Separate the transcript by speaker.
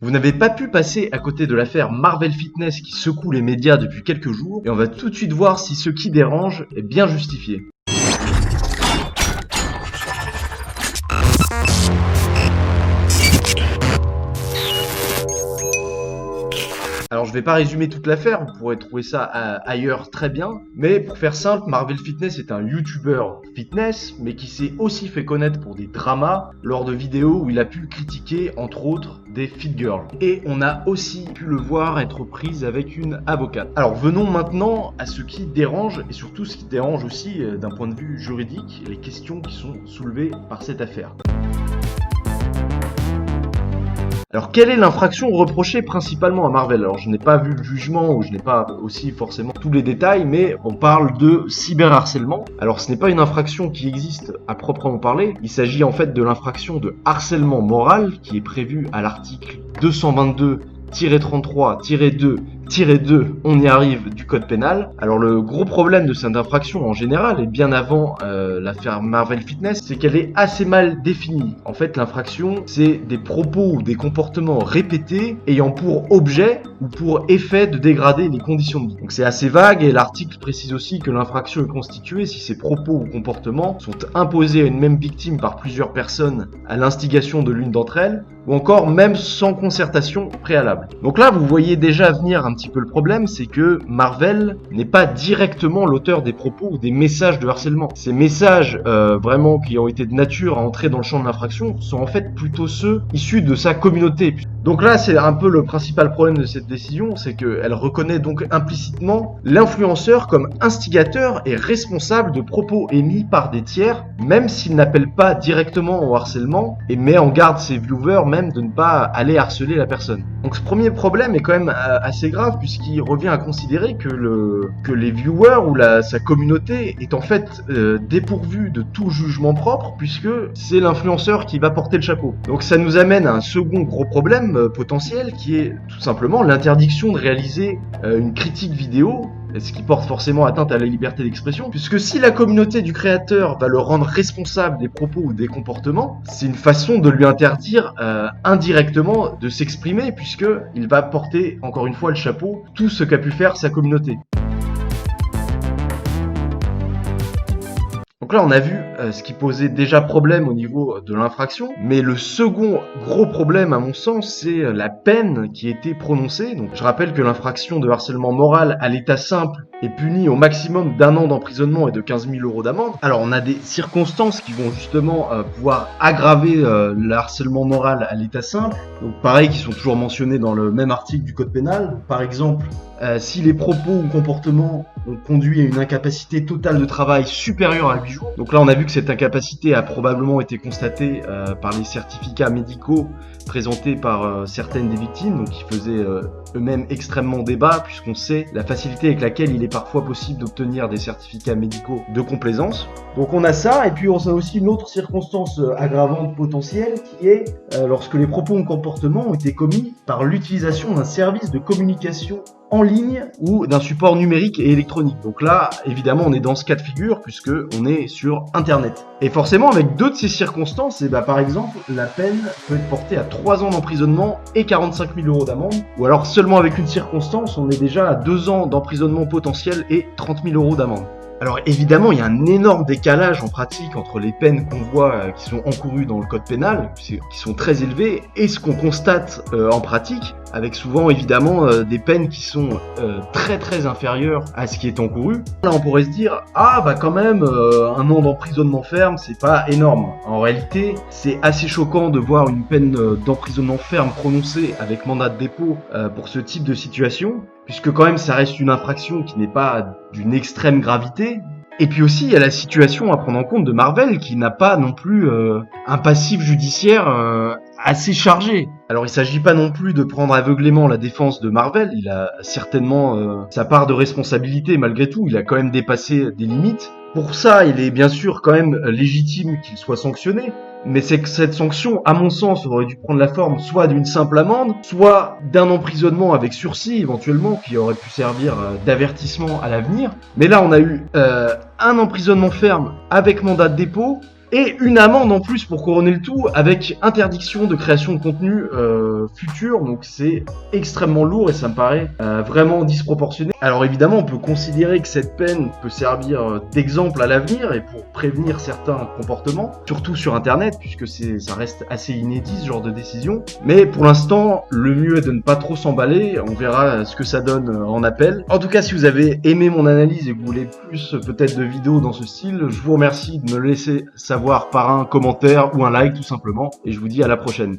Speaker 1: Vous n'avez pas pu passer à côté de l'affaire Marvel Fitness qui secoue les médias depuis quelques jours, et on va tout de suite voir si ce qui dérange est bien justifié. Alors je vais pas résumer toute l'affaire, vous pourrez trouver ça ailleurs très bien, mais pour faire simple, Marvel Fitness est un YouTuber fitness, mais qui s'est aussi fait connaître pour des dramas lors de vidéos où il a pu critiquer entre autres des fit girls. Et on a aussi pu le voir être prise avec une avocate. Alors venons maintenant à ce qui dérange, et surtout ce qui dérange aussi d'un point de vue juridique, les questions qui sont soulevées par cette affaire. Alors, quelle est l'infraction reprochée principalement à Marvel? Alors, je n'ai pas vu le jugement ou je n'ai pas aussi forcément tous les détails, mais on parle de cyberharcèlement. Alors, ce n'est pas une infraction qui existe à proprement parler. Il s'agit en fait de l'infraction de harcèlement moral qui est prévue à l'article 222-33-2-2, on y arrive, du code pénal. Alors le gros problème de cette infraction en général, et bien avant l'affaire Marvel Fitness, c'est qu'elle est assez mal définie. En fait, l'infraction, c'est des propos ou des comportements répétés ayant pour objet ou pour effet de dégrader les conditions de vie. Donc c'est assez vague, et l'article précise aussi que l'infraction est constituée si ces propos ou comportements sont imposés à une même victime par plusieurs personnes à l'instigation de l'une d'entre elles, ou encore même sans concertation préalable. Donc là, vous voyez déjà venir un petit peu le problème, c'est que Marvel n'est pas directement l'auteur des propos ou des messages de harcèlement. Ces messages vraiment qui ont été de nature à entrer dans le champ de l'infraction sont en fait plutôt ceux issus de sa communauté. Donc là, c'est un peu le principal problème de cette décision, c'est qu'elle reconnaît donc implicitement l'influenceur comme instigateur et responsable de propos émis par des tiers, même s'il n'appelle pas directement au harcèlement et met en garde ses viewers même de ne pas aller harceler la personne. Donc ce premier problème est quand même assez grave, puisqu'il revient à considérer que les viewers ou sa communauté est en fait dépourvue de tout jugement propre, puisque c'est l'influenceur qui va porter le chapeau. Donc ça nous amène à un second gros problème potentiel, qui est tout simplement l'interdiction de réaliser une critique vidéo, ce qui porte forcément atteinte à la liberté d'expression, puisque si la communauté du créateur va le rendre responsable des propos ou des comportements, c'est une façon de lui interdire indirectement de s'exprimer, puisqu'il va porter encore une fois le chapeau tout ce qu'a pu faire sa communauté. Donc là, on a vu ce qui posait déjà problème au niveau de l'infraction, mais le second gros problème, à mon sens, c'est la peine qui a été prononcée. Donc je rappelle que l'infraction de harcèlement moral à l'état simple est punie au maximum d'1 an d'emprisonnement et de 15 000 € d'amende. Alors on a des circonstances qui vont justement pouvoir aggraver le harcèlement moral à l'état simple, donc pareil, qui sont toujours mentionnés dans le même article du code pénal. Par exemple, si les propos ou comportements ont conduit à une incapacité totale de travail supérieure à 8 jours. Donc là, on a vu que cette incapacité a probablement été constatée par les certificats médicaux présentés par certaines des victimes, donc qui faisaient eux-mêmes extrêmement débat, puisqu'on sait la facilité avec laquelle il est parfois possible d'obtenir des certificats médicaux de complaisance. Donc on a ça, et puis on a aussi une autre circonstance aggravante potentielle, qui est lorsque les propos ou comportements ont été commis par l'utilisation d'un service de communication en ligne ou d'un support numérique et électronique. Donc là, évidemment, on est dans ce cas de figure puisque on est sur Internet. Et forcément, avec deux de ces circonstances, par exemple, la peine peut être portée à 3 ans d'emprisonnement et 45 000 € d'amende. Ou alors seulement avec une circonstance, on est déjà à 2 ans d'emprisonnement potentiel et 30 000 € d'amende. Alors évidemment, il y a un énorme décalage en pratique entre les peines qu'on voit qui sont encourues dans le code pénal, qui sont très élevées, et ce qu'on constate en pratique, avec souvent évidemment des peines qui sont très très inférieures à ce qui est encouru. Là on pourrait se dire, quand même, 1 an d'emprisonnement ferme, c'est pas énorme. En réalité, c'est assez choquant de voir une peine d'emprisonnement ferme prononcée avec mandat de dépôt pour ce type de situation, puisque quand même ça reste une infraction qui n'est pas d'une extrême gravité. Et puis aussi, il y a la situation à prendre en compte de Marvel, qui n'a pas non plus un passif judiciaire assez chargé. Alors il s'agit pas non plus de prendre aveuglément la défense de Marvel, il a certainement sa part de responsabilité malgré tout, il a quand même dépassé des limites. Pour ça, il est bien sûr quand même légitime qu'il soit sanctionné, mais c'est que cette sanction, à mon sens, aurait dû prendre la forme soit d'une simple amende, soit d'un emprisonnement avec sursis éventuellement, qui aurait pu servir d'avertissement à l'avenir. Mais là, on a eu un emprisonnement ferme avec mandat de dépôt, Et une amende en plus pour couronner le tout, avec interdiction de création de contenu futur. Donc c'est extrêmement lourd et ça me paraît vraiment disproportionné. Alors évidemment, on peut considérer que cette peine peut servir d'exemple à l'avenir et pour prévenir certains comportements, surtout sur Internet, puisque ça reste assez inédit ce genre de décision. Mais pour l'instant, le mieux est de ne pas trop s'emballer. On verra ce que ça donne en appel. En tout cas, si vous avez aimé mon analyse et que vous voulez plus peut-être de vidéos dans ce style, je vous remercie de me le laisser savoir par un commentaire ou un like tout simplement. Et je vous dis à la prochaine.